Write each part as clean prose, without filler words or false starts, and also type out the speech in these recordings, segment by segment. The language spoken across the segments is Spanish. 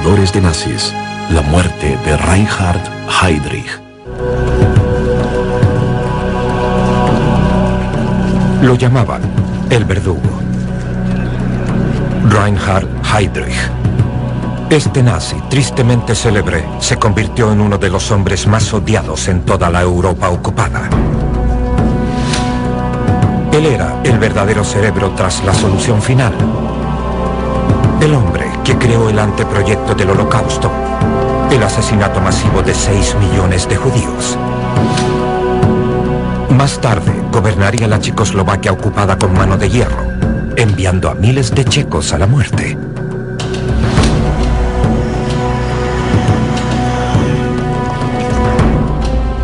cazadores de nazis, la muerte de Reinhard Heydrich. Lo llamaban el verdugo. Reinhard Heydrich. Este nazi, tristemente célebre, se convirtió en uno de los hombres más odiados en toda la Europa ocupada. Él era el verdadero cerebro tras la solución final. El hombre que creó el anteproyecto del Holocausto, el asesinato masivo de 6 millones de judíos. Más tarde, gobernaría la Checoslovaquia ocupada con mano de hierro, enviando a miles de checos a la muerte.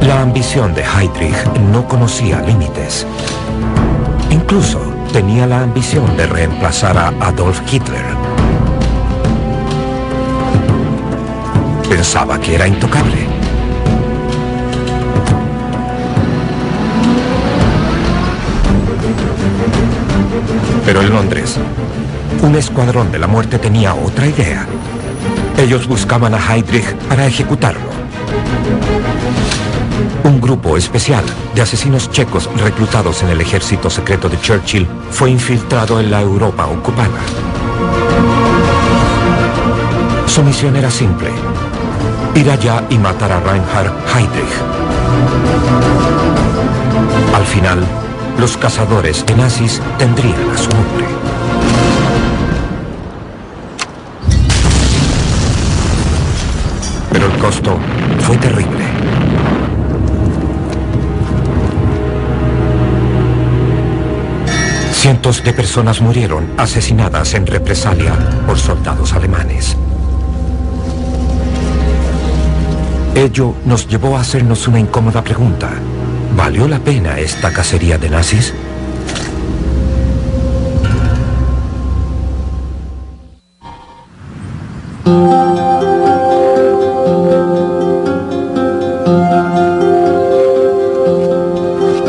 La ambición de Heydrich no conocía límites. Incluso tenía la ambición de reemplazar a Adolf Hitler. Pensaba que era intocable. Pero en Londres, un escuadrón de la muerte tenía otra idea. Ellos buscaban a Heydrich para ejecutarlo. Un grupo especial de asesinos checos reclutados en el ejército secreto de Churchill fue infiltrado en la Europa ocupada. Su misión era simple: ir allá y matar a Reinhard Heydrich. Al final, los cazadores de nazis tendrían a su hombre. Pero el costo fue terrible. Cientos de personas murieron asesinadas en represalia por soldados alemanes. Ello nos llevó a hacernos una incómoda pregunta. ¿Valió la pena esta cacería de nazis?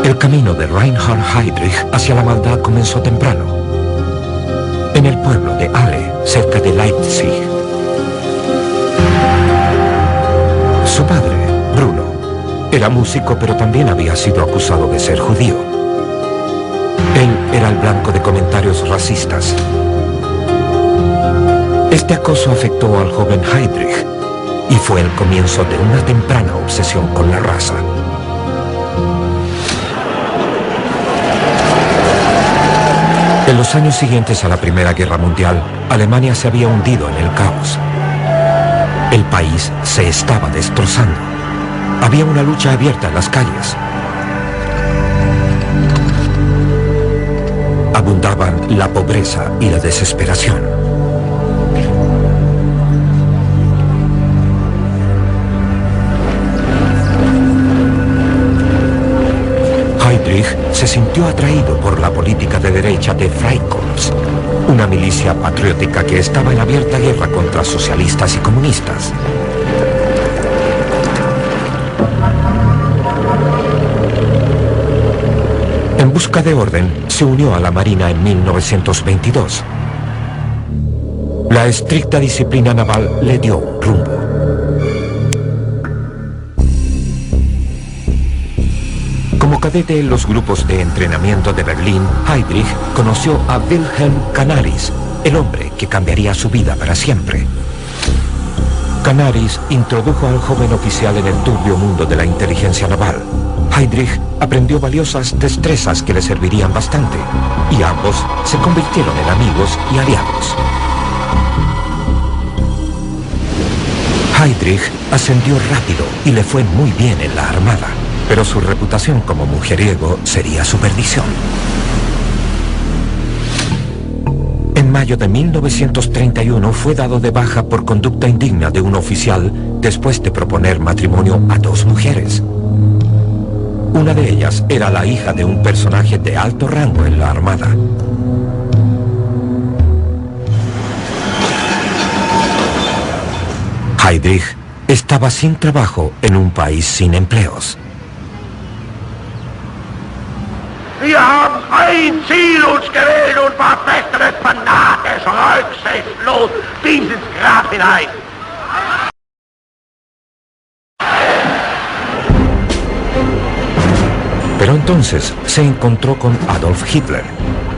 El camino de Reinhard Heydrich hacia la maldad comenzó temprano, en el pueblo de Halle, cerca de Leipzig. Su padre, Bruno, era músico, pero también había sido acusado de ser judío. Él era el blanco de comentarios racistas. Este acoso afectó al joven Heydrich y fue el comienzo de una temprana obsesión con la raza. En los años siguientes a la Primera Guerra Mundial, Alemania se había hundido en el caos. El país se estaba destrozando. Había una lucha abierta en las calles. Abundaban la pobreza y la desesperación. Heydrich se sintió atraído por la política de derecha de Freikorps, una milicia patriótica que estaba en abierta guerra contra socialistas y comunistas. En busca de orden, se unió a la Marina en 1922. La estricta disciplina naval le dio un rumbo. Como cadete en los grupos de entrenamiento de Berlín, Heydrich conoció a Wilhelm Canaris, el hombre que cambiaría su vida para siempre. Canaris introdujo al joven oficial en el turbio mundo de la inteligencia naval. Heydrich aprendió valiosas destrezas que le servirían bastante, y ambos se convirtieron en amigos y aliados. Heydrich ascendió rápido y le fue muy bien en la armada, pero su reputación como mujeriego sería su perdición. En mayo de 1931 fue dado de baja por conducta indigna de un oficial después de proponer matrimonio a 2 mujeres. Una de ellas era la hija de un personaje de alto rango en la Armada. Heydrich estaba sin trabajo en un país sin empleos. Wir haben ein Ziel uns gewählt und verfechten es fanatisch und rücksichtslos dieses Grab hinein. Pero entonces se encontró con Adolf Hitler.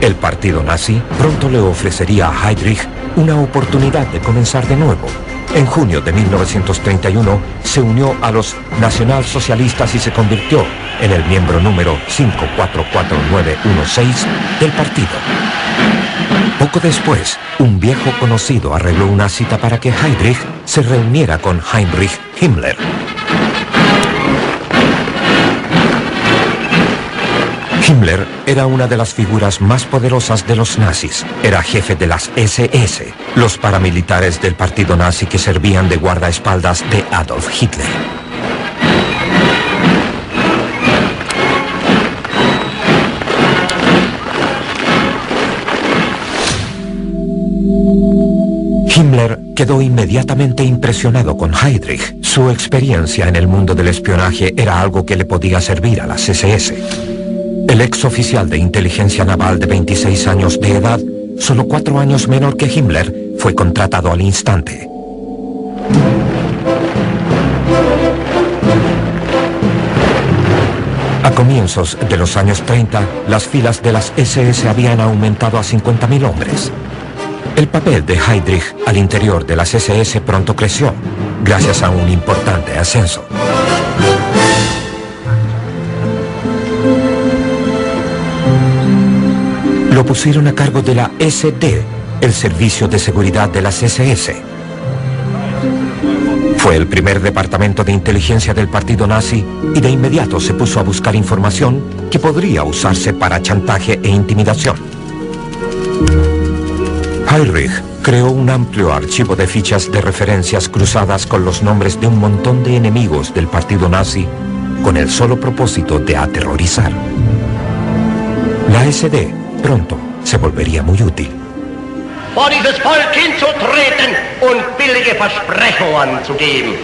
El partido nazi pronto le ofrecería a Heydrich una oportunidad de comenzar de nuevo. En junio de 1931 se unió a los nacionalsocialistas y se convirtió en el miembro número 544916 del partido. Poco después, un viejo conocido arregló una cita para que Heydrich se reuniera con Heinrich Himmler. Himmler era una de las figuras más poderosas de los nazis. Era jefe de las SS, los paramilitares del partido nazi que servían de guardaespaldas de Adolf Hitler. Himmler quedó inmediatamente impresionado con Heydrich. Su experiencia en el mundo del espionaje era algo que le podía servir a las SS. El ex oficial de inteligencia naval de 26 años de edad, solo 4 años menor que Himmler, fue contratado al instante. A comienzos de los años 30, las filas de las SS habían aumentado a 50.000 hombres. El papel de Heydrich al interior de las SS pronto creció, gracias a un importante ascenso. Lo pusieron a cargo de la SD, el Servicio de Seguridad de las SS. Fue el primer departamento de inteligencia del partido nazi y de inmediato se puso a buscar información que podría usarse para chantaje e intimidación. Heydrich creó un amplio archivo de fichas de referencias cruzadas con los nombres de un montón de enemigos del partido nazi con el solo propósito de aterrorizar. La SD pronto se volvería muy útil. Vor dieses Volk hinzutreten und billige Versprechungen zu geben.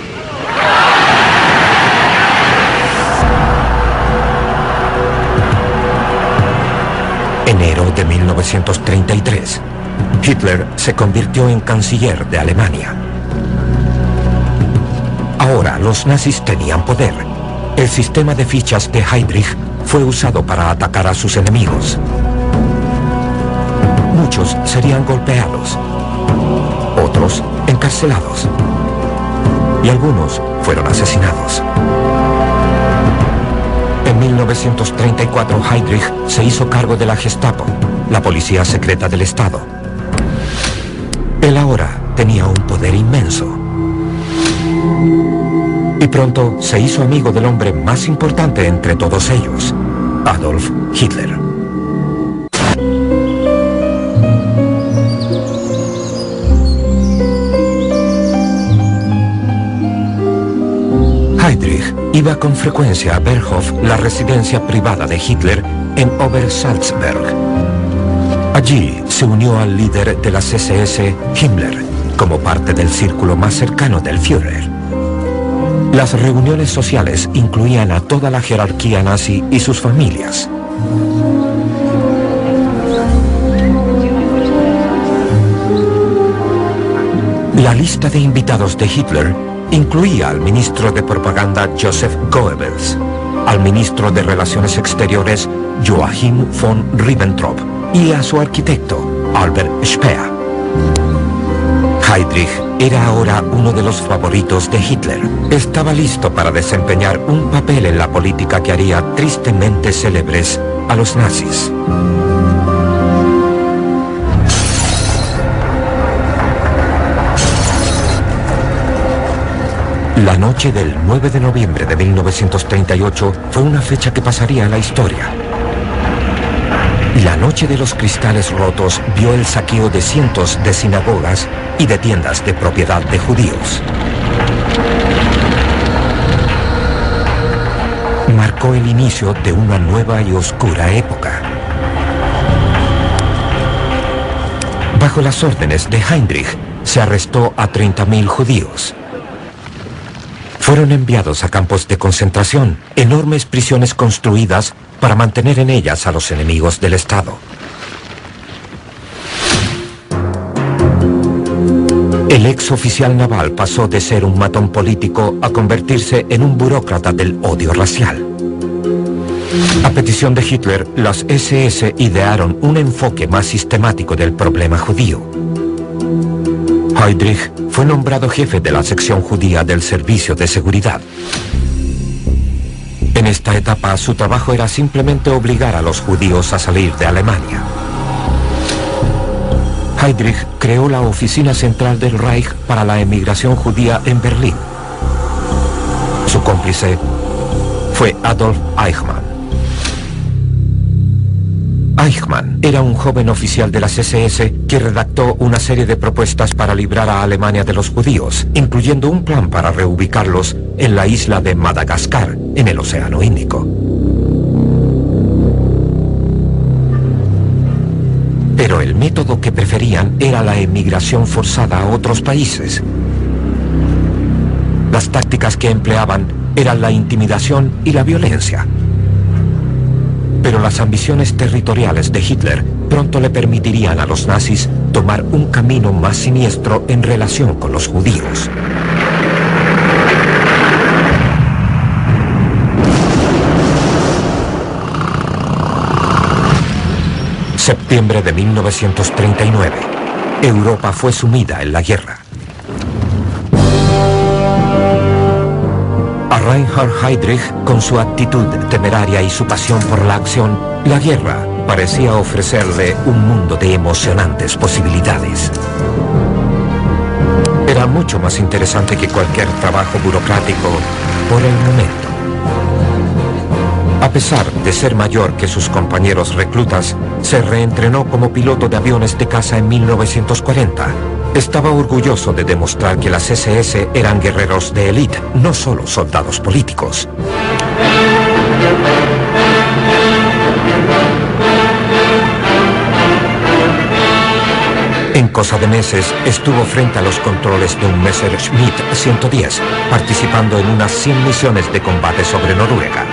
Enero de 1933. Hitler se convirtió en canciller de Alemania. Ahora los nazis tenían poder. El sistema de fichas de Heydrich fue usado para atacar a sus enemigos. Muchos serían golpeados, otros encarcelados y algunos fueron asesinados. En 1934 Heydrich se hizo cargo de la Gestapo, la policía secreta del Estado. Él ahora tenía un poder inmenso. Y pronto se hizo amigo del hombre más importante entre todos ellos, Adolf Hitler. Heydrich iba con frecuencia a Berghof, la residencia privada de Hitler en Obersalzberg. Allí se unió al líder de las SS, Himmler, como parte del círculo más cercano del Führer. Las reuniones sociales incluían a toda la jerarquía nazi y sus familias. La lista de invitados de Hitler incluía al ministro de propaganda Joseph Goebbels, al ministro de Relaciones Exteriores Joachim von Ribbentrop y a su arquitecto Albert Speer. Heydrich era ahora uno de los favoritos de Hitler. Estaba listo para desempeñar un papel en la política que haría tristemente célebres a los nazis. La noche del 9 de noviembre de 1938 fue una fecha que pasaría a la historia. La noche de los cristales rotos vio el saqueo de cientos de sinagogas y de tiendas de propiedad de judíos. Marcó el inicio de una nueva y oscura época. Bajo las órdenes de Heinrich, se arrestó a 30.000 judíos. Fueron enviados a campos de concentración, enormes prisiones construidas para mantener en ellas a los enemigos del Estado. El ex oficial naval pasó de ser un matón político a convertirse en un burócrata del odio racial. A petición de Hitler, las SS idearon un enfoque más sistemático del problema judío. Heydrich fue nombrado jefe de la sección judía del Servicio de Seguridad. En esta etapa, su trabajo era simplemente obligar a los judíos a salir de Alemania. Heydrich creó la Oficina Central del Reich para la emigración judía en Berlín. Su cómplice fue Adolf Eichmann. Eichmann era un joven oficial de las SS que redactó una serie de propuestas para librar a Alemania de los judíos, incluyendo un plan para reubicarlos en la isla de Madagascar, en el Océano Índico. Pero el método que preferían era la emigración forzada a otros países. Las tácticas que empleaban eran la intimidación y la violencia. Pero las ambiciones territoriales de Hitler pronto le permitirían a los nazis tomar un camino más siniestro en relación con los judíos. Septiembre de 1939. Europa fue sumida en la guerra. A Reinhard Heydrich, con su actitud temeraria y su pasión por la acción, la guerra parecía ofrecerle un mundo de emocionantes posibilidades. Era mucho más interesante que cualquier trabajo burocrático por el momento. A pesar de ser mayor que sus compañeros reclutas, se reentrenó como piloto de aviones de caza en 1940. Estaba orgulloso de demostrar que las SS eran guerreros de élite, no solo soldados políticos. En cosa de meses, estuvo frente a los controles de un Messerschmitt 110, participando en unas 100 misiones de combate sobre Noruega.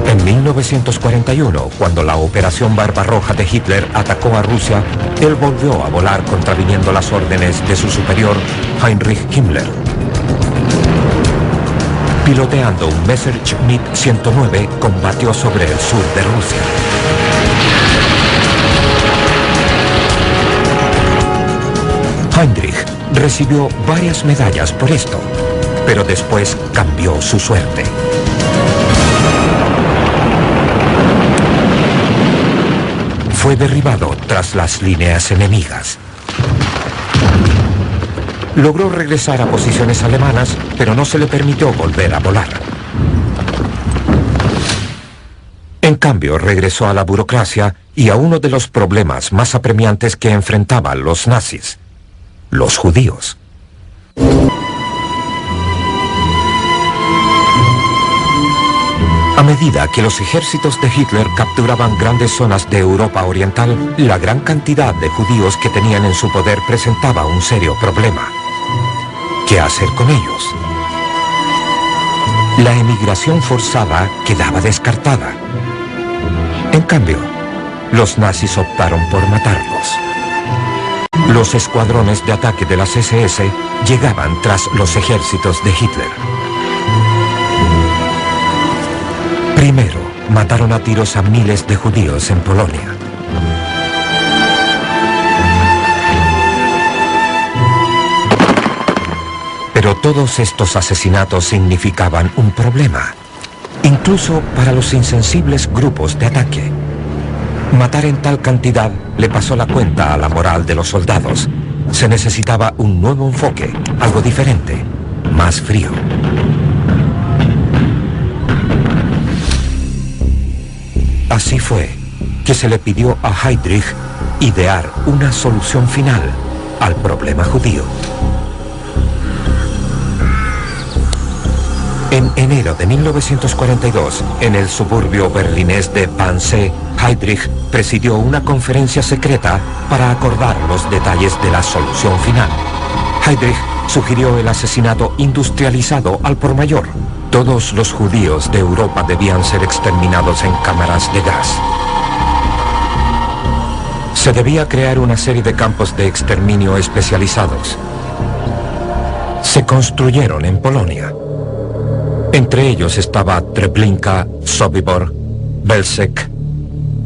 En 1941, cuando la Operación Barbarroja de Hitler atacó a Rusia, él volvió a volar contraviniendo las órdenes de su superior, Heinrich Himmler. Piloteando un Messerschmitt 109, combatió sobre el sur de Rusia. Heinrich recibió varias medallas por esto, pero después cambió su suerte. Fue derribado tras las líneas enemigas. Logró regresar a posiciones alemanas, pero no se le permitió volver a volar. En cambio, regresó a la burocracia y a uno de los problemas más apremiantes que enfrentaban los nazis: los judíos. A medida que los ejércitos de Hitler capturaban grandes zonas de Europa Oriental, la gran cantidad de judíos que tenían en su poder presentaba un serio problema. ¿Qué hacer con ellos? La emigración forzada quedaba descartada. En cambio, los nazis optaron por matarlos. Los escuadrones de ataque de las SS llegaban tras los ejércitos de Hitler. Primero, mataron a tiros a miles de judíos en Polonia. Pero todos estos asesinatos significaban un problema, incluso para los insensibles grupos de ataque. Matar en tal cantidad le pasó la cuenta a la moral de los soldados. Se necesitaba un nuevo enfoque, algo diferente, más frío. Así fue que se le pidió a Heydrich idear una solución final al problema judío. En enero de 1942, en el suburbio berlinés de Wannsee, Heydrich presidió una conferencia secreta para acordar los detalles de la solución final. Heydrich sugirió el asesinato industrializado al por mayor. Todos los judíos de Europa debían ser exterminados en cámaras de gas. Se debía crear una serie de campos de exterminio especializados. Se construyeron en Polonia. Entre ellos estaba Treblinka, Sobibor, Belzec,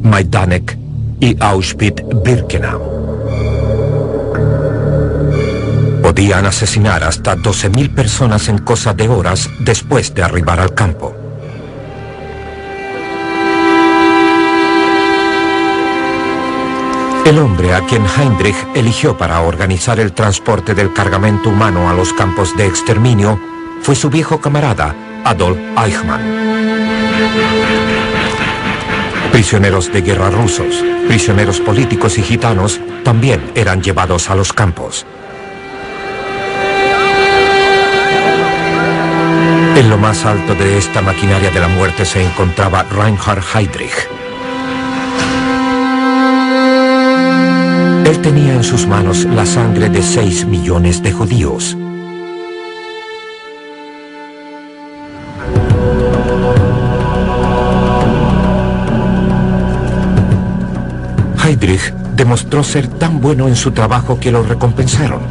Majdanek y Auschwitz-Birkenau. Podían asesinar hasta 12.000 personas en cosa de horas después de arribar al campo. El hombre a quien Heydrich eligió para organizar el transporte del cargamento humano a los campos de exterminio fue su viejo camarada, Adolf Eichmann. Prisioneros de guerra rusos, prisioneros políticos y gitanos también eran llevados a los campos. En lo más alto de esta maquinaria de la muerte se encontraba Reinhard Heydrich. Él tenía en sus manos la sangre de 6 millones de judíos. Heydrich demostró ser tan bueno en su trabajo que lo recompensaron.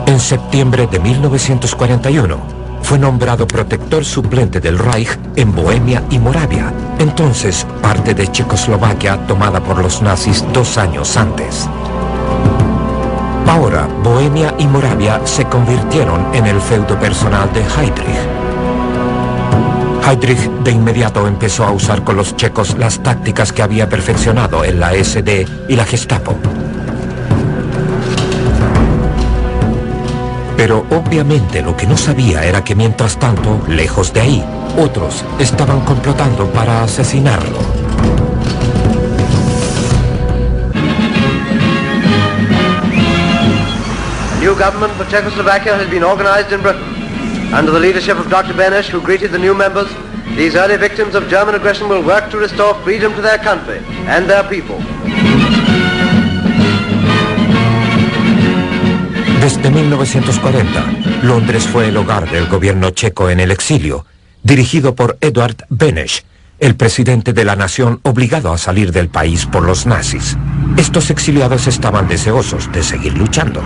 En septiembre de 1941, fue nombrado protector suplente del Reich en Bohemia y Moravia, entonces parte de Checoslovaquia tomada por los nazis 2 años antes. Ahora, Bohemia y Moravia se convirtieron en el feudo personal de Heydrich. Heydrich de inmediato empezó a usar con los checos las tácticas que había perfeccionado en la SD y la Gestapo. Pero obviamente lo que no sabía era que mientras tanto, lejos de ahí, otros estaban complotando para asesinarlo. A new government for Czechoslovakia has been organized in Britain. Under the leadership of Dr. Benesch, who greeted the new members, these early victims of German aggression will work to restore freedom to their country and their people. Desde 1940, Londres fue el hogar del gobierno checo en el exilio, dirigido por Eduard Benesch, el presidente de la nación obligado a salir del país por los nazis. Estos exiliados estaban deseosos de seguir luchando.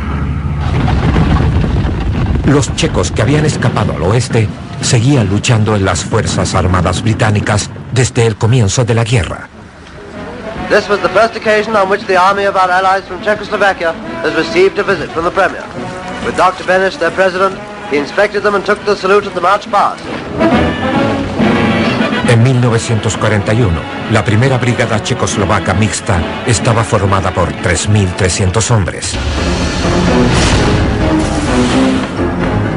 Los checos que habían escapado al oeste seguían luchando en las Fuerzas Armadas Británicas desde el comienzo de la guerra. This was the first occasion on which the army of our allies from Czechoslovakia has received a visit from the Premier. With Dr. Benesch, their president, he inspected them and took the salute at the march past. En 1941, la primera brigada checoslovaca mixta estaba formada por 3.300 hombres.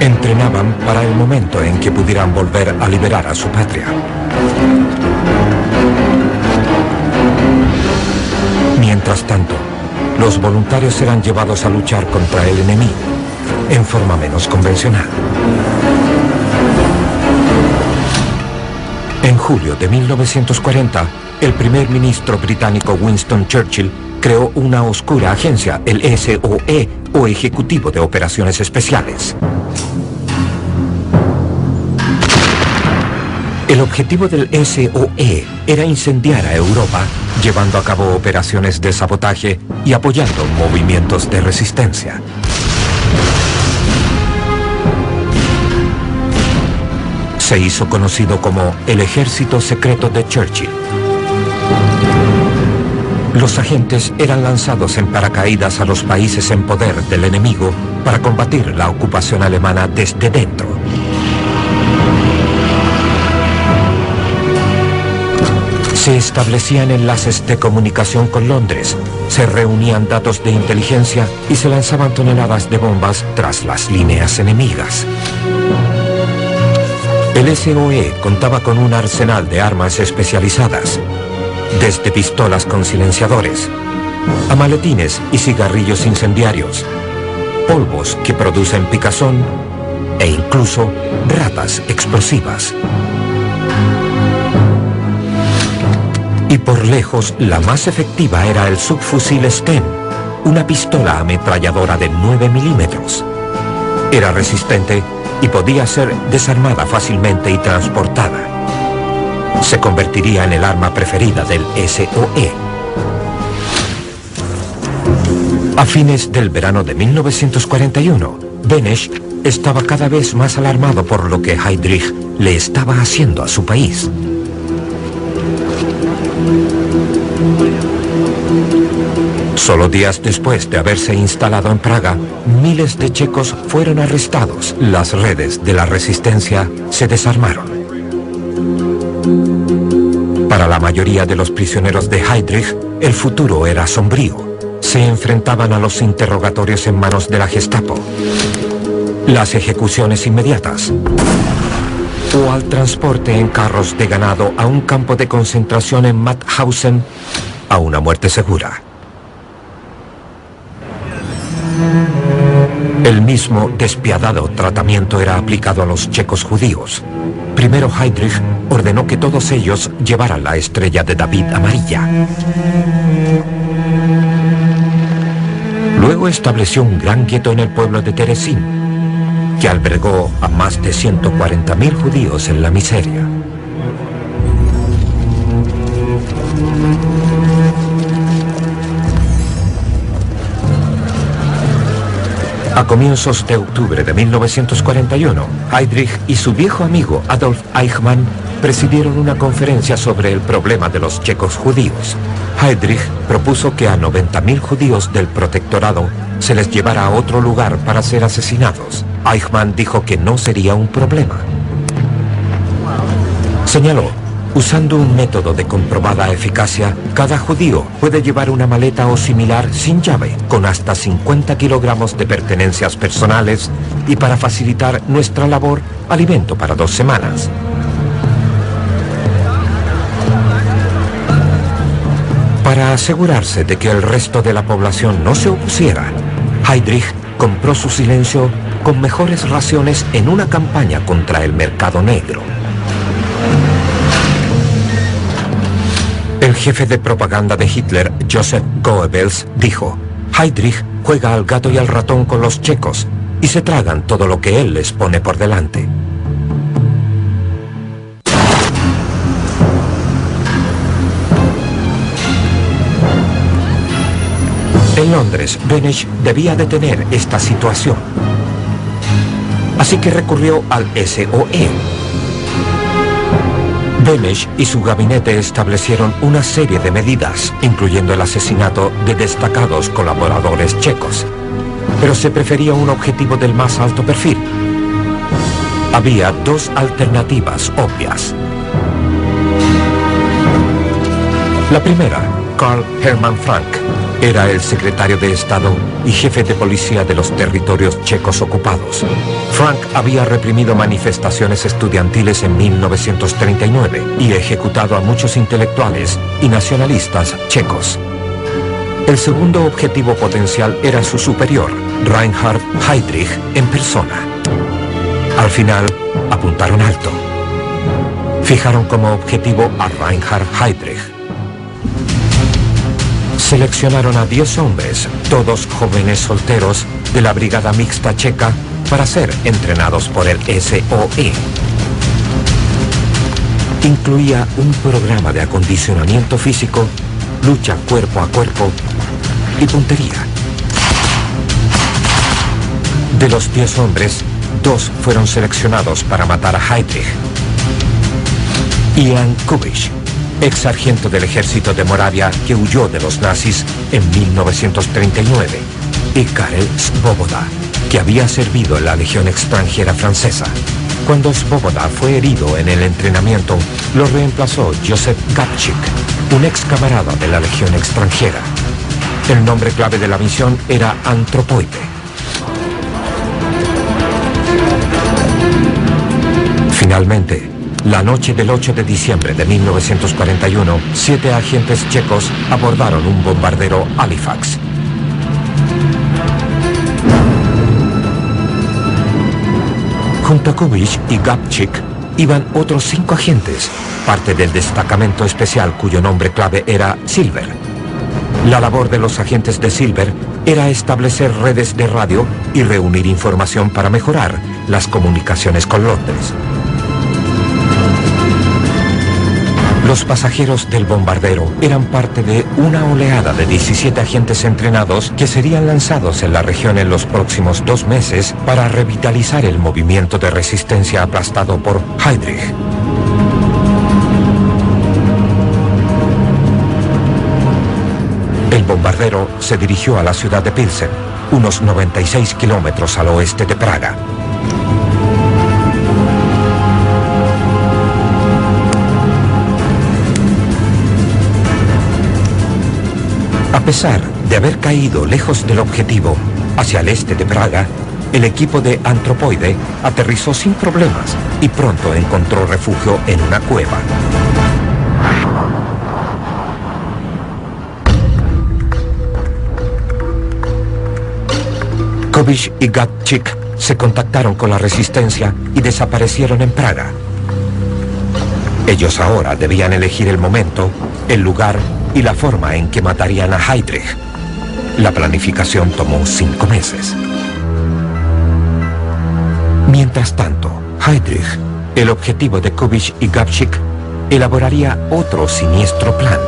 Entrenaban para el momento en que pudieran volver a liberar a su patria. Mientras tanto, los voluntarios eran llevados a luchar contra el enemigo, en forma menos convencional. En julio de 1940, el primer ministro británico Winston Churchill creó una oscura agencia, el SOE, o Ejecutivo de Operaciones Especiales. El objetivo del SOE era incendiar a Europa, llevando a cabo operaciones de sabotaje y apoyando movimientos de resistencia. Se hizo conocido como el Ejército Secreto de Churchill. Los agentes eran lanzados en paracaídas a los países en poder del enemigo para combatir la ocupación alemana desde dentro. Se establecían enlaces de comunicación con Londres, se reunían datos de inteligencia y se lanzaban toneladas de bombas tras las líneas enemigas. El SOE contaba con un arsenal de armas especializadas, desde pistolas con silenciadores, a maletines y cigarrillos incendiarios, polvos que producen picazón e incluso ratas explosivas. Y por lejos, la más efectiva era el subfusil Sten, una pistola ametralladora de 9 milímetros. Era resistente y podía ser desarmada fácilmente y transportada. Se convertiría en el arma preferida del SOE. A fines del verano de 1941, Benesch estaba cada vez más alarmado por lo que Heydrich le estaba haciendo a su país. Solo días después de haberse instalado en Praga, miles de checos fueron arrestados. Las redes de la resistencia se desarmaron. Para la mayoría de los prisioneros de Heydrich, el futuro era sombrío. Se enfrentaban a los interrogatorios en manos de la Gestapo, las ejecuciones inmediatas o al transporte en carros de ganado a un campo de concentración en Mauthausen, a una muerte segura. El mismo despiadado tratamiento era aplicado a los checos judíos. Primero Heydrich ordenó que todos ellos llevaran la estrella de David amarilla. Luego estableció un gran gueto en el pueblo de Terezín, que albergó a más de 140.000 judíos en la miseria. A comienzos de octubre de 1941, Heydrich y su viejo amigo Adolf Eichmann presidieron una conferencia sobre el problema de los checos judíos. Heydrich propuso que a 90.000 judíos del protectorado se les llevara a otro lugar para ser asesinados. Eichmann dijo que no sería un problema. Señaló: usando un método de comprobada eficacia, cada judío puede llevar una maleta o similar sin llave, con hasta 50 kilogramos de pertenencias personales y, para facilitar nuestra labor, alimento para 2 semanas. Para asegurarse de que el resto de la población no se opusiera, Heydrich compró su silencio con mejores raciones en una campaña contra el mercado negro. El jefe de propaganda de Hitler, Joseph Goebbels, dijo: Heydrich juega al gato y al ratón con los checos y se tragan todo lo que él les pone por delante. En Londres, Benesch debía detener esta situación. Así que recurrió al SOE. Benesch y su gabinete establecieron una serie de medidas, incluyendo el asesinato de destacados colaboradores checos. Pero se prefería un objetivo del más alto perfil. Había 2 alternativas obvias. La primera, Karl Hermann Frank, era el secretario de Estado y jefe de policía de los territorios checos ocupados. Frank había reprimido manifestaciones estudiantiles en 1939 y ejecutado a muchos intelectuales y nacionalistas checos. El segundo objetivo potencial era su superior, Reinhard Heydrich, en persona. Al final, apuntaron alto. Fijaron como objetivo a Reinhard Heydrich. Seleccionaron a 10 hombres, todos jóvenes solteros, de la Brigada Mixta Checa para ser entrenados por el SOE. Incluía un programa de acondicionamiento físico, lucha cuerpo a cuerpo y puntería. De los 10 hombres, 2 fueron seleccionados para matar a Heydrich: Ian Kubich, ex sargento del ejército de Moravia que huyó de los nazis en 1939, y Karel Svoboda, que había servido en la Legión extranjera francesa. Cuando Svoboda fue herido en el entrenamiento, lo reemplazó Joseph Gabčík, un ex camarada de la Legión extranjera. El nombre clave de la misión era Antropoide. Finalmente, la noche del 8 de diciembre de 1941, 7 agentes checos abordaron un bombardero Halifax. Junto a Kubich y Gabčík iban otros 5 agentes, parte del destacamento especial cuyo nombre clave era Silver. La labor de los agentes de Silver era establecer redes de radio y reunir información para mejorar las comunicaciones con Londres. Los pasajeros del bombardero eran parte de una oleada de 17 agentes entrenados que serían lanzados en la región en los próximos 2 meses para revitalizar el movimiento de resistencia aplastado por Heydrich. El bombardero se dirigió a la ciudad de Pilsen, unos 96 kilómetros al oeste de Praga. A pesar de haber caído lejos del objetivo, hacia el este de Praga, el equipo de Antropoide aterrizó sin problemas y pronto encontró refugio en una cueva. Kubitsch y Gabčík se contactaron con la resistencia y desaparecieron en Praga. Ellos ahora debían elegir el momento, el lugar y la forma en que matarían a Heydrich. La planificación tomó 5 meses. Mientras tanto, Heydrich, el objetivo de Kubitsch y Gabčík, elaboraría otro siniestro plan.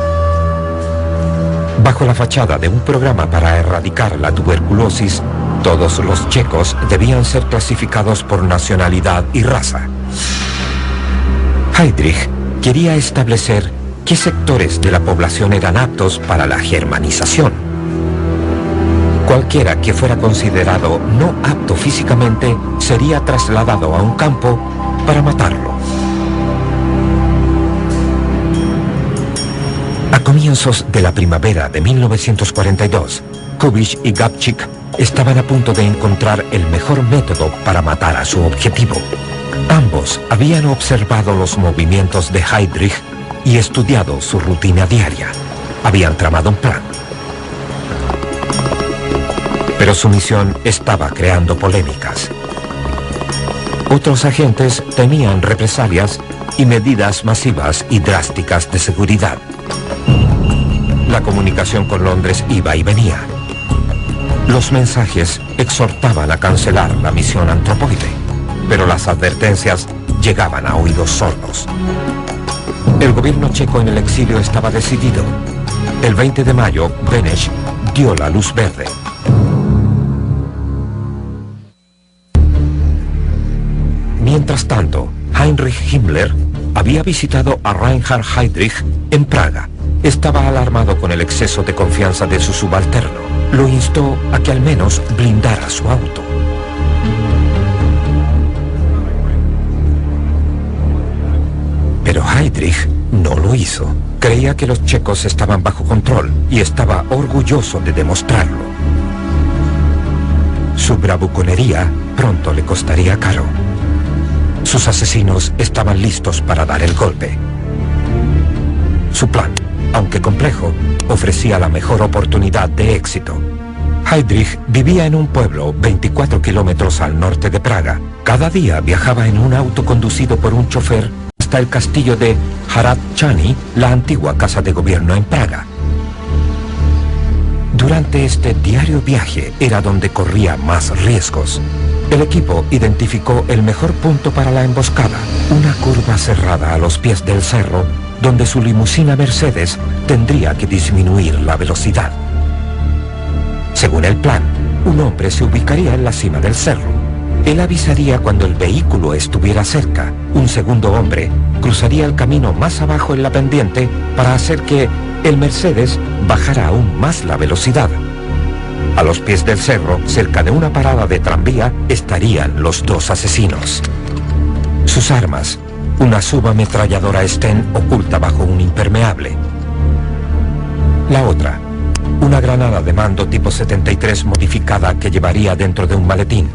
Bajo la fachada de un programa para erradicar la tuberculosis, todos los checos debían ser clasificados por nacionalidad y raza. Heydrich quería establecer qué sectores de la población eran aptos para la germanización. Cualquiera que fuera considerado no apto físicamente sería trasladado a un campo para matarlo. A comienzos de la primavera de 1942, Kubitsch y Gabčík estaban a punto de encontrar el mejor método para matar a su objetivo. Ambos habían observado los movimientos de Heydrich y estudiado su rutina diaria. Habían tramado un plan. Pero su misión estaba creando polémicas. Otros agentes temían represalias y medidas masivas y drásticas de seguridad. La comunicación con Londres iba y venía. Los mensajes exhortaban a cancelar la misión Antropoide, pero las advertencias llegaban a oídos sordos. El gobierno checo en el exilio estaba decidido. El 20 de mayo, Beneš dio la luz verde. Mientras tanto, Heinrich Himmler había visitado a Reinhard Heydrich en Praga. Estaba alarmado con el exceso de confianza de su subalterno. Lo instó a que al menos blindara su auto. Pero Heydrich no lo hizo. Creía que los checos estaban bajo control y estaba orgulloso de demostrarlo. Su bravuconería pronto le costaría caro. Sus asesinos estaban listos para dar el golpe. Su plan, aunque complejo, ofrecía la mejor oportunidad de éxito. Heydrich vivía en un pueblo 24 kilómetros al norte de Praga. Cada día viajaba en un auto conducido por un chofer hasta el castillo de Hradčany, la antigua casa de gobierno en Praga. Durante este diario viaje era donde corría más riesgos. El equipo identificó el mejor punto para la emboscada, una curva cerrada a los pies del cerro, donde su limusina Mercedes tendría que disminuir la velocidad. Según el plan, un hombre se ubicaría en la cima del cerro. Él avisaría cuando el vehículo estuviera cerca. Un segundo hombre cruzaría el camino más abajo en la pendiente para hacer que el Mercedes bajara aún más la velocidad. A los pies del cerro, cerca de una parada de tranvía, estarían los 2 asesinos. Sus armas, una subametralladora Sten oculta bajo un impermeable. La otra, una granada de mando tipo 73 modificada que llevaría dentro de un maletín.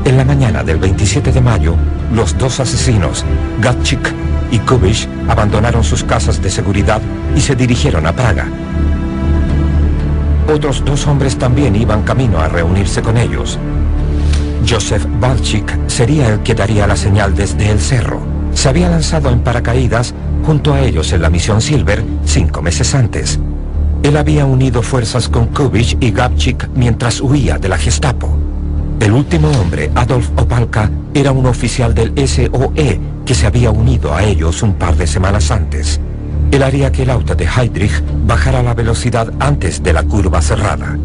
En la mañana del 27 de mayo, los 2 asesinos, Gabčík y Kubitsch, abandonaron sus casas de seguridad y se dirigieron a Praga. Otros 2 hombres también iban camino a reunirse con ellos. Josef Walczyk sería el que daría la señal desde el cerro. Se había lanzado en paracaídas junto a ellos en la misión Silver 5 meses antes. Él había unido fuerzas con Kubitsch y Gabčík mientras huía de la Gestapo. El último hombre, Adolf Opálka, era un oficial del SOE que se había unido a ellos un par de semanas antes. Él haría que el auto de Heydrich bajara la velocidad antes de la curva cerrada.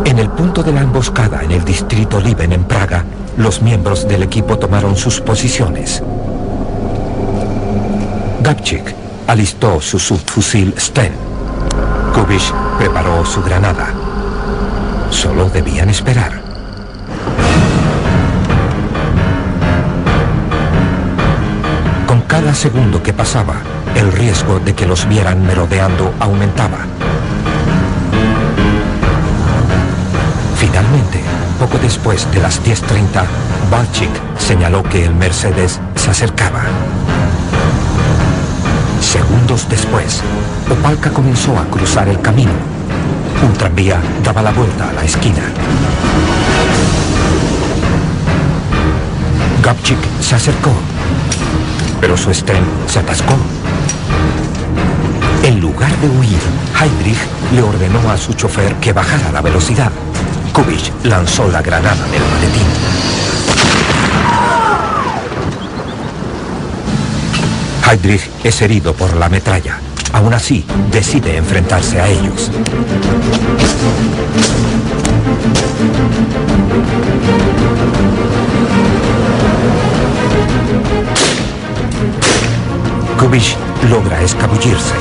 En el punto de la emboscada en el distrito Liben en Praga, los miembros del equipo tomaron sus posiciones. Gabčík alistó su subfusil Sten. Kubitsch preparó su granada. Solo debían esperar. Con cada segundo que pasaba, el riesgo de que los vieran merodeando aumentaba. Finalmente, poco después de las 10:30, Balchik señaló que el Mercedes se acercaba. Segundos después, Opálka comenzó a cruzar el camino. Un tranvía daba la vuelta a la esquina. Gabčík se acercó, pero su Sten se atascó. En lugar de huir, Heydrich le ordenó a su chofer que bajara la velocidad. Kubitsch lanzó la granada del maletín. Heydrich es herido por la metralla. Aún así, decide enfrentarse a ellos. Kubitsch logra escabullirse.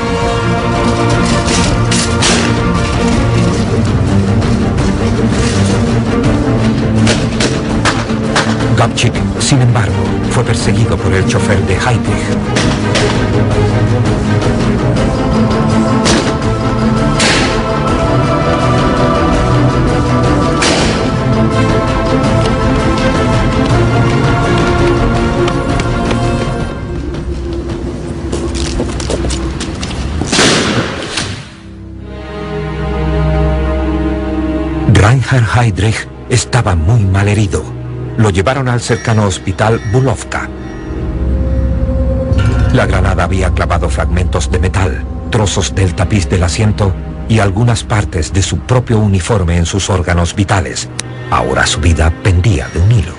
Gabčík, sin embargo, fue perseguido por el chofer de Heydrich. Reinhard Heydrich estaba muy mal herido. Lo llevaron al cercano hospital Bulovka. La granada había clavado fragmentos de metal, trozos del tapiz del asiento y algunas partes de su propio uniforme en sus órganos vitales. Ahora su vida pendía de un hilo.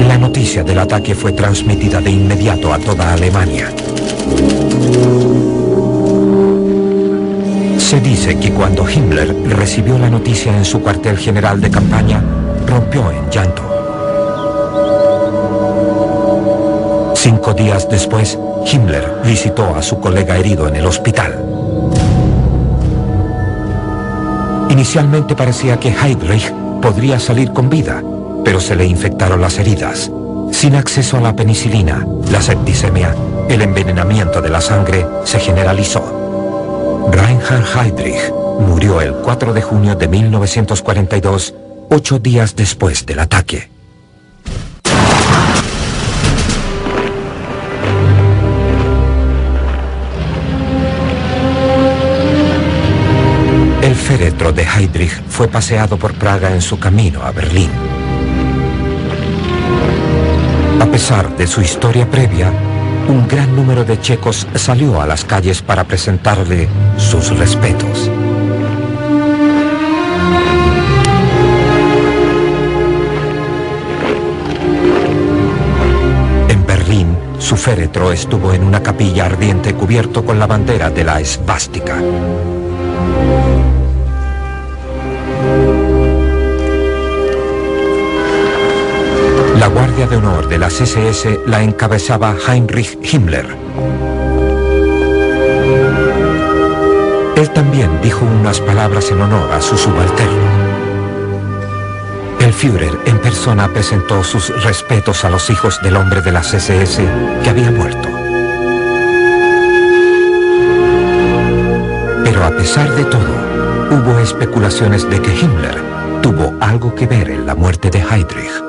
La noticia del ataque fue transmitida de inmediato a toda Alemania. Se dice que cuando Himmler recibió la noticia en su cuartel general de campaña, rompió en llanto. 5 días después, Himmler visitó a su colega herido en el hospital. Inicialmente parecía que Heydrich podría salir con vida, pero se le infectaron las heridas. Sin acceso a la penicilina, la septicemia, el envenenamiento de la sangre se generalizó. Reinhard Heydrich murió el 4 de junio de 1942, 8 días después del ataque. El féretro de Heydrich fue paseado por Praga en su camino a Berlín. A pesar de su historia previa, un gran número de checos salió a las calles para presentarle sus respetos. En Berlín, su féretro estuvo en una capilla ardiente cubierto con la bandera de la esvástica. La Guardia de Honor de las SS la encabezaba Heinrich Himmler. Él también dijo unas palabras en honor a su subalterno. El Führer en persona presentó sus respetos a los hijos del hombre de las SS que había muerto. Pero a pesar de todo, hubo especulaciones de que Himmler tuvo algo que ver en la muerte de Heydrich.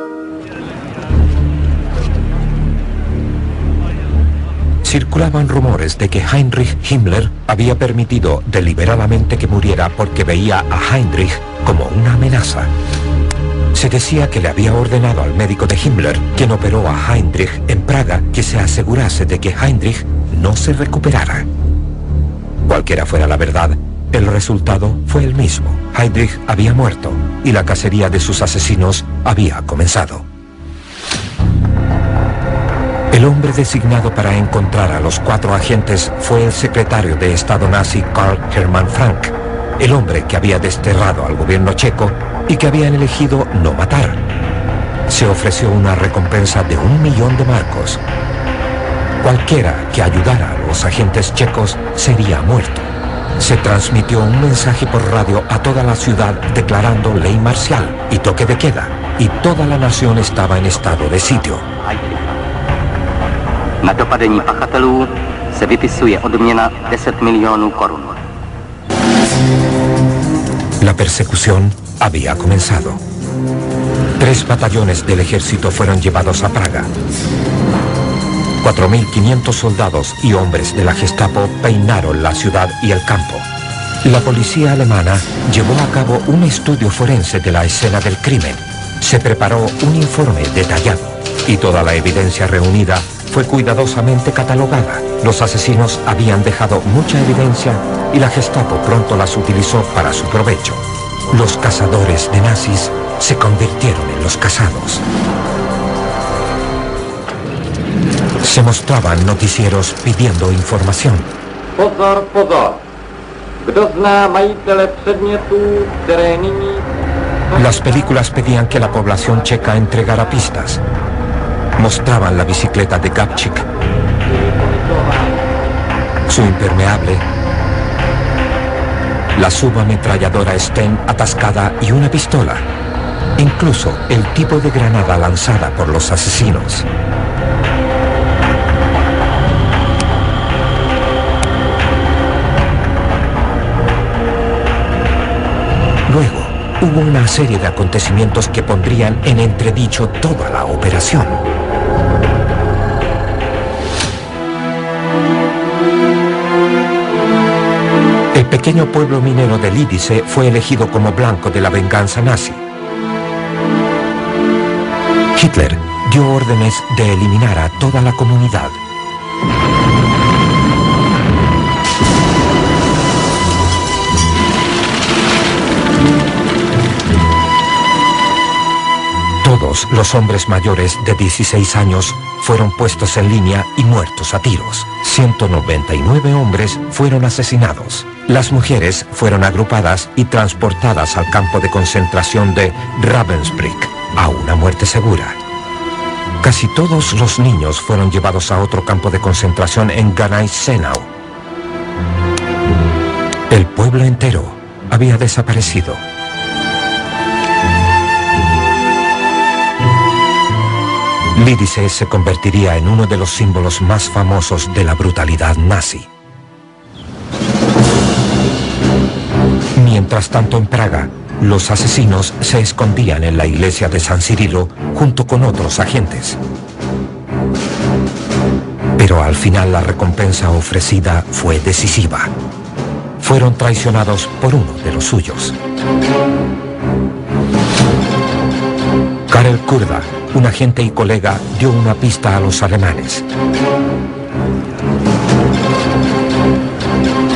Circulaban rumores de que Heinrich Himmler había permitido deliberadamente que muriera porque veía a Heydrich como una amenaza. Se decía que le había ordenado al médico de Himmler, quien operó a Heinrich en Praga, que se asegurase de que Heinrich no se recuperara. Cualquiera fuera la verdad, el resultado fue el mismo. Heinrich había muerto y la cacería de sus asesinos había comenzado. El hombre designado para encontrar a los 4 agentes fue el secretario de Estado nazi Karl Hermann Frank, el hombre que había desterrado al gobierno checo y que habían elegido no matar. Se ofreció una recompensa de 1 millón de marcos. Cualquiera que ayudara a los agentes checos sería muerto. Se transmitió un mensaje por radio a toda la ciudad declarando ley marcial y toque de queda, y toda la nación estaba en estado de sitio. Na dopadení pachatelů se vypisuje odměna 10 milionů korun. La persecución había comenzado. 3 batallones del ejército fueron llevados a Praga. 4.500 soldados y hombres de la Gestapo peinaron la ciudad y el campo. La policía alemana llevó a cabo un estudio forense de la escena del crimen. Se preparó un informe detallado y toda la evidencia reunida fue cuidadosamente catalogada. Los asesinos habían dejado mucha evidencia y la Gestapo pronto las utilizó para su provecho. Los cazadores de nazis se convirtieron en los cazados. Se mostraban noticieros pidiendo información. Pozor, pozor. Kdo zná majitele předmětů, které nyní... Las películas pedían que la población checa entregara pistas. Mostraban la bicicleta de Gabčík, su impermeable, la subametralladora Sten atascada y una pistola. Incluso el tipo de granada lanzada por los asesinos. Luego, hubo una serie de acontecimientos que pondrían en entredicho toda la operación. El pequeño pueblo minero de Lidice fue elegido como blanco de la venganza nazi. Hitler dio órdenes de eliminar a toda la comunidad. Todos los hombres mayores de 16 años fueron puestos en línea y muertos a tiros. 199 hombres fueron asesinados. Las mujeres fueron agrupadas y transportadas al campo de concentración de Ravensbrück, a una muerte segura. Casi todos los niños fueron llevados a otro campo de concentración en Gneisenau. El pueblo entero había desaparecido. Lidice se convertiría en uno de los símbolos más famosos de la brutalidad nazi. Mientras tanto, en Praga, los asesinos se escondían en la iglesia de San Cirilo junto con otros agentes. Pero al final la recompensa ofrecida fue decisiva. Fueron traicionados por uno de los suyos. Karel Kurda, un agente y colega, dio una pista a los alemanes.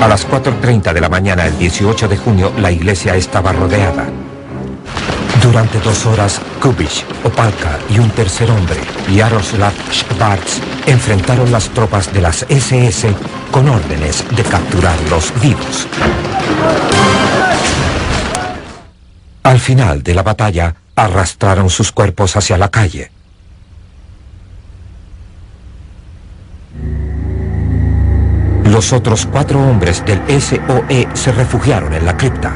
A las 4:30 de la mañana del 18 de junio, la iglesia estaba rodeada. Durante 2 horas, Kubich, Opalka y un tercer hombre, Jaroslav Schwarz, enfrentaron las tropas de las SS con órdenes de capturarlos vivos. Al final de la batalla, arrastraron sus cuerpos hacia la calle. Los otros 4 hombres del SOE se refugiaron en la cripta.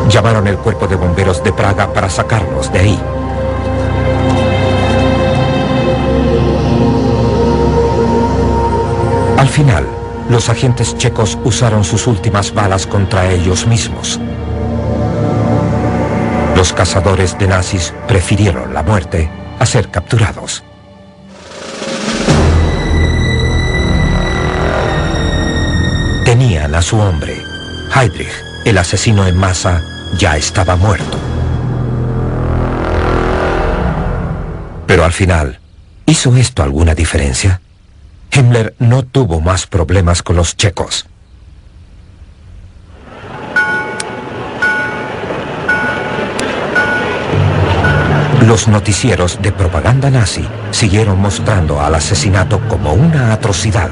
Llamaron el cuerpo de bomberos de Praga para sacarlos de ahí. Al final, los agentes checos usaron sus últimas balas contra ellos mismos. Los cazadores de nazis prefirieron la muerte a ser capturados. Tenían a su hombre. Heydrich, el asesino en masa, ya estaba muerto. Pero al final, ¿hizo esto alguna diferencia? Himmler no tuvo más problemas con los checos. Los noticieros de propaganda nazi siguieron mostrando al asesinato como una atrocidad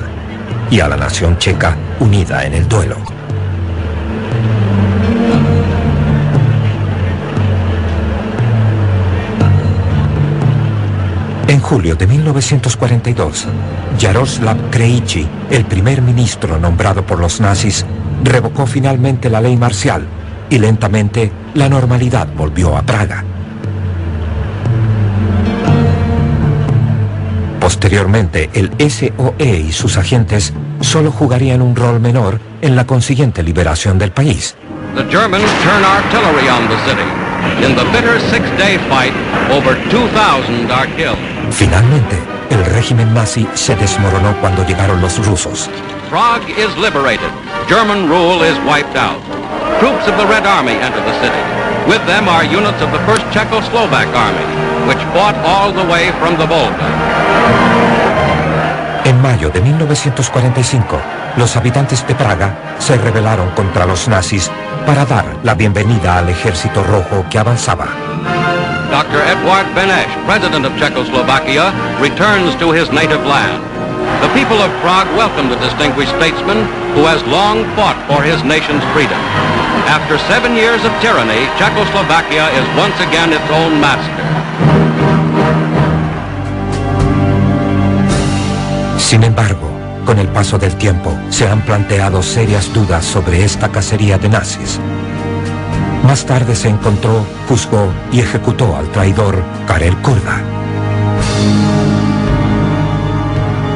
y a la nación checa unida en el duelo. En julio de 1942, Jaroslav Krejci, el primer ministro nombrado por los nazis, revocó finalmente la ley marcial y lentamente la normalidad volvió a Praga. Posteriormente, el SOE y sus agentes solo jugarían un rol menor en la consiguiente liberación del país. The Germans turn artillery on the city. In the bitter six-day fight, over 2,000 are killed. Finalmente, el régimen nazi se desmoronó cuando llegaron los rusos. Prague is liberated. German rule is wiped out. Troops of the Red Army enter the city. With them are units of the 1st Czechoslovak Army, which fought all the way from the Volga. En mayo de 1945, los habitantes de Praga se rebelaron contra los nazis para dar la bienvenida al ejército rojo que avanzaba. Dr. Eduard Beneš, president of Czechoslovakia, returns to his native land. The people of Prague welcome the distinguished statesman who has long fought for his nation's freedom. After 7 years of tyranny, Czechoslovakia is once again its own master. Sin embargo, con el paso del tiempo, se han planteado serias dudas sobre esta cacería de nazis. Más tarde se encontró, juzgó y ejecutó al traidor Karel Kurda.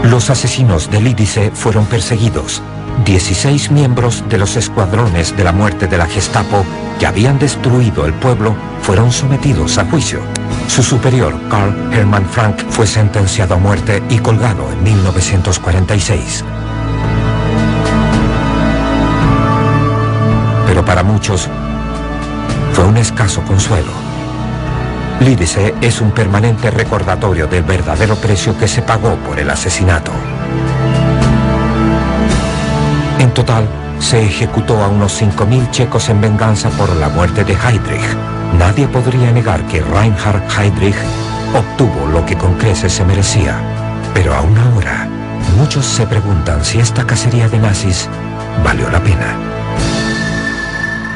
Los asesinos de Lidice fueron perseguidos. 16 miembros de los escuadrones de la muerte de la Gestapo que habían destruido el pueblo fueron sometidos a juicio. Su superior, Karl Hermann Frank, fue sentenciado a muerte y colgado en 1946. Pero para muchos fue un escaso consuelo. Lidice es un permanente recordatorio del verdadero precio que se pagó por el asesinato. En total, se ejecutó a unos 5.000 checos en venganza por la muerte de Heydrich. Nadie podría negar que Reinhard Heydrich obtuvo lo que con creces se merecía. Pero aún ahora, muchos se preguntan si esta cacería de nazis valió la pena.